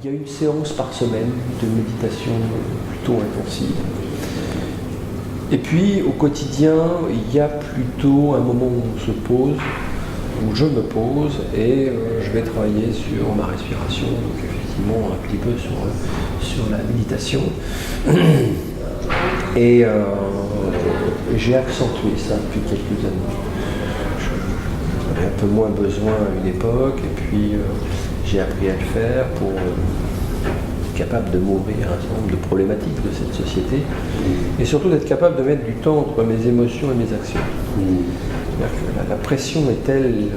Il y a une séance par semaine de méditation plutôt intensive. Et puis au quotidien, il y a plutôt un moment où on se pose, où je me pose et je vais travailler sur ma respiration, donc effectivement un petit peu sur la méditation. Et j'ai accentué ça depuis quelques années. J'avais un peu moins besoin à une époque et puis j'ai appris à le faire pour être capable de m'ouvrir à un certain nombre de problématiques de cette société et surtout d'être capable de mettre du temps entre mes émotions et mes actions. C'est-à-dire que la pression est telle,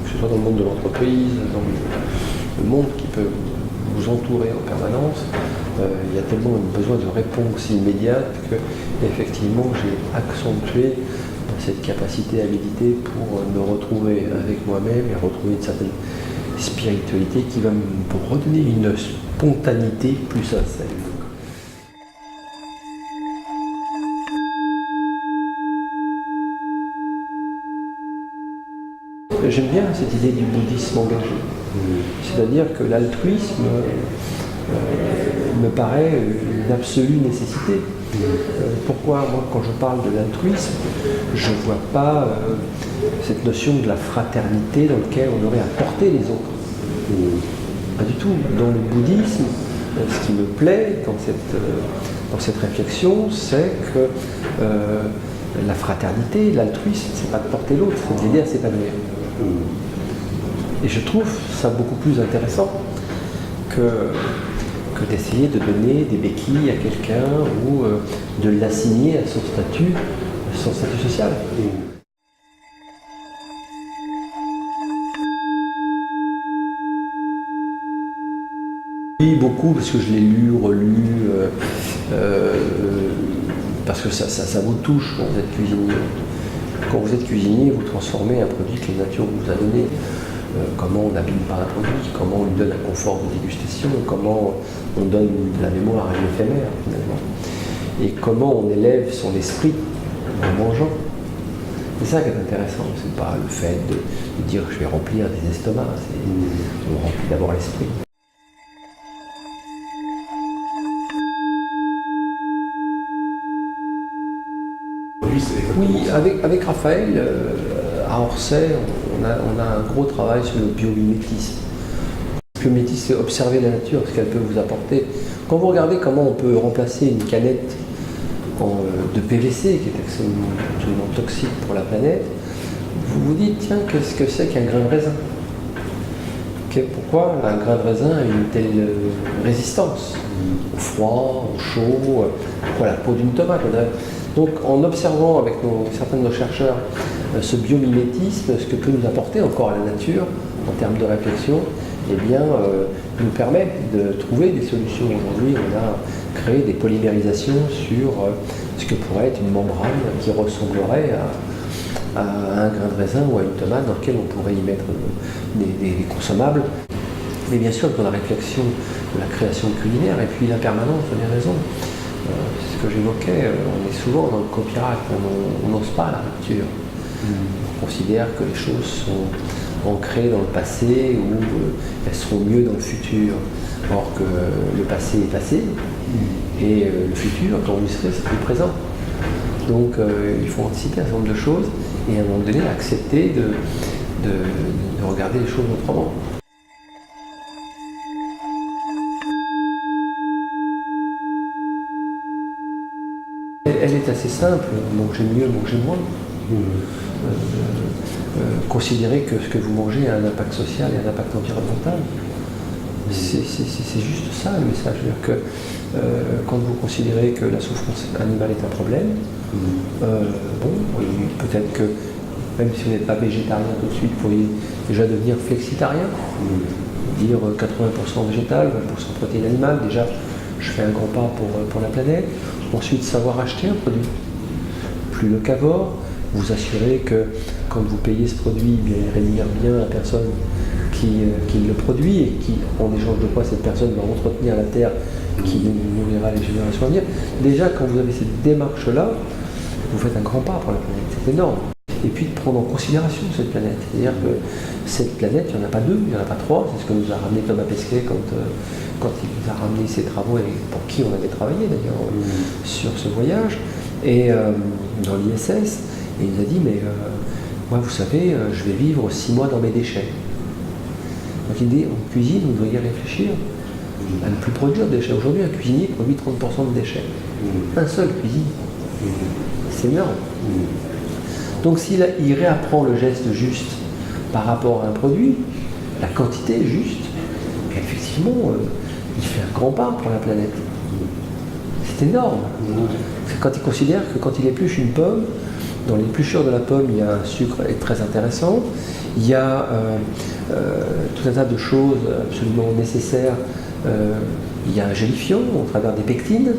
que ce soit dans le monde de l'entreprise, dans le monde qui peut vous entourer en permanence, il y a tellement besoin de réponses immédiates que effectivement j'ai accentué cette capacité à méditer pour me retrouver avec moi-même et retrouver une certaine spiritualité qui va me redonner une spontanéité plus sincère. J'aime bien cette idée du bouddhisme engagé. C'est-à-dire que l'altruisme me paraît une absolue nécessité. Pourquoi moi, quand je parle de l'altruisme, je ne vois pas cette notion de la fraternité dans laquelle on aurait à porter les autres. Pas du tout. Dans le bouddhisme, ce qui me plaît dans cette réflexion, c'est que la fraternité, l'altruisme, c'est pas de porter l'autre, c'est d'aider à s'épanouir. Et je trouve ça beaucoup plus intéressant que d'essayer de donner des béquilles à quelqu'un ou de l'assigner à son statut social. Oui, beaucoup, parce que je l'ai lu, relu, parce que ça vous touche quand vous êtes cuisinier. Quand vous êtes cuisinier, vous transformez un produit que la nature vous a donné. Comment on n'abîme pas un produit, comment on lui donne un confort de dégustation, comment on donne de la mémoire à l'éphémère finalement. Et comment on élève son esprit en mangeant. C'est ça qui est intéressant, c'est pas le fait de dire que je vais remplir des estomacs, on remplit d'abord l'esprit. Oui, avec Raphaël, à Orsay, on a un gros travail sur le biomimétisme. Le biomimétisme, c'est observer la nature, ce qu'elle peut vous apporter. Quand vous regardez comment on peut remplacer une canette de PVC, qui est absolument toxique pour la planète, vous vous dites, tiens, qu'est-ce que c'est qu'un grain de raisin? Pourquoi un grain de raisin a une telle résistance au froid, au chaud, à la peau d'une tomate? Donc en observant avec certains de nos chercheurs ce biomimétisme, ce que peut nous apporter encore la nature en termes de réflexion, eh bien, nous permet de trouver des solutions. Aujourd'hui, on a créé des polymérisations sur ce que pourrait être une membrane qui ressemblerait à un grain de raisin ou à une tomate dans lequel on pourrait y mettre des consommables. Mais bien sûr, dans la réflexion de la création culinaire et puis l'impermanence, vous avez raison. C'est ce que j'évoquais, on est souvent dans le copyright, on n'ose pas la rupture. On considère que les choses sont ancrées dans le passé ou elles seront mieux dans le futur. Or que le passé est passé et le futur, quand vous y serez, c'est le présent. Donc il faut anticiper un certain nombre de choses et à un moment donné accepter de regarder les choses autrement. Elle est assez simple, manger mieux, manger moins. Considérer que ce que vous mangez a un impact social et un impact environnemental. C'est juste ça le message. C'est-à-dire que quand vous considérez que la souffrance animale est un problème, peut-être que même si vous n'êtes pas végétarien tout de suite, vous pourriez déjà devenir flexitarien, dire 80% végétal, 20% protéines animales. Déjà, je fais un grand pas pour la planète. Ensuite, savoir acheter un produit plus locavore, vous assurer que quand vous payez ce produit, bien, il rémunère bien la personne qui le produit et qui, en échange de quoi cette personne va entretenir la terre qui nourrira les générations à venir. Déjà, quand vous avez cette démarche-là, vous faites un grand pas pour la planète, c'est énorme. et puis de prendre en considération cette planète. C'est-à-dire que cette planète, il n'y en a pas deux, il n'y en a pas trois, c'est ce que nous a ramené Thomas Pesquet quand il nous a ramené ses travaux, et pour qui on avait travaillé d'ailleurs sur ce voyage, et dans l'ISS, et il nous a dit, mais moi vous savez, je vais vivre 6 mois dans mes déchets. Donc il dit, en cuisine, vous devriez réfléchir à ne plus produire de déchets. Aujourd'hui, un cuisinier produit 30% de déchets. Un seul cuisinier. C'est énorme. Donc s'il réapprend le geste juste par rapport à un produit, la quantité juste, effectivement, il fait un grand pas pour la planète. C'est énorme. Quand il considère que quand il épluche une pomme, dans l'épluchure de la pomme, il y a un sucre très intéressant, il y a tout un tas de choses absolument nécessaires. Il y a un gélifiant au travers des pectines,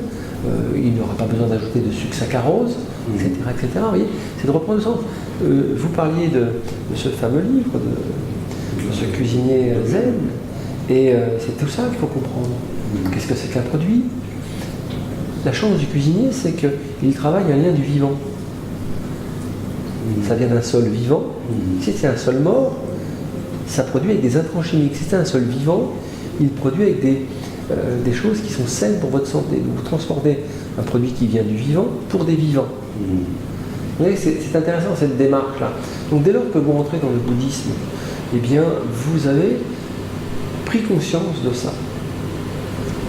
il n'aura pas besoin d'ajouter de sucre saccharose, etc. etc. Vous voyez, c'est de reprendre le sens. Vous parliez de ce fameux livre, de ce cuisinier zen, et c'est tout ça qu'il faut comprendre. Qu'est-ce que c'est qu'un produit? La chance du cuisinier, c'est qu'il travaille un lien du vivant. Ça vient d'un sol vivant. Si c'est un sol mort, ça produit avec des intrants chimiques. Si c'est un sol vivant, il produit avec des choses qui sont saines pour votre santé. Vous transformez un produit qui vient du vivant pour des vivants. Vous voyez, c'est intéressant cette démarche-là. Donc dès lors que vous rentrez dans le bouddhisme, eh bien, vous avez pris conscience de ça.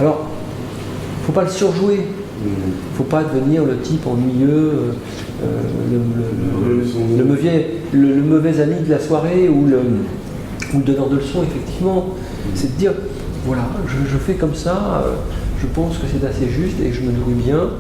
Alors, il ne faut pas le surjouer. Il ne faut pas devenir le type ennuyeux, le mauvais ami de la soirée ou le donneur de leçons, effectivement. C'est de dire, voilà, je fais comme ça, je pense que c'est assez juste et je me nourris bien.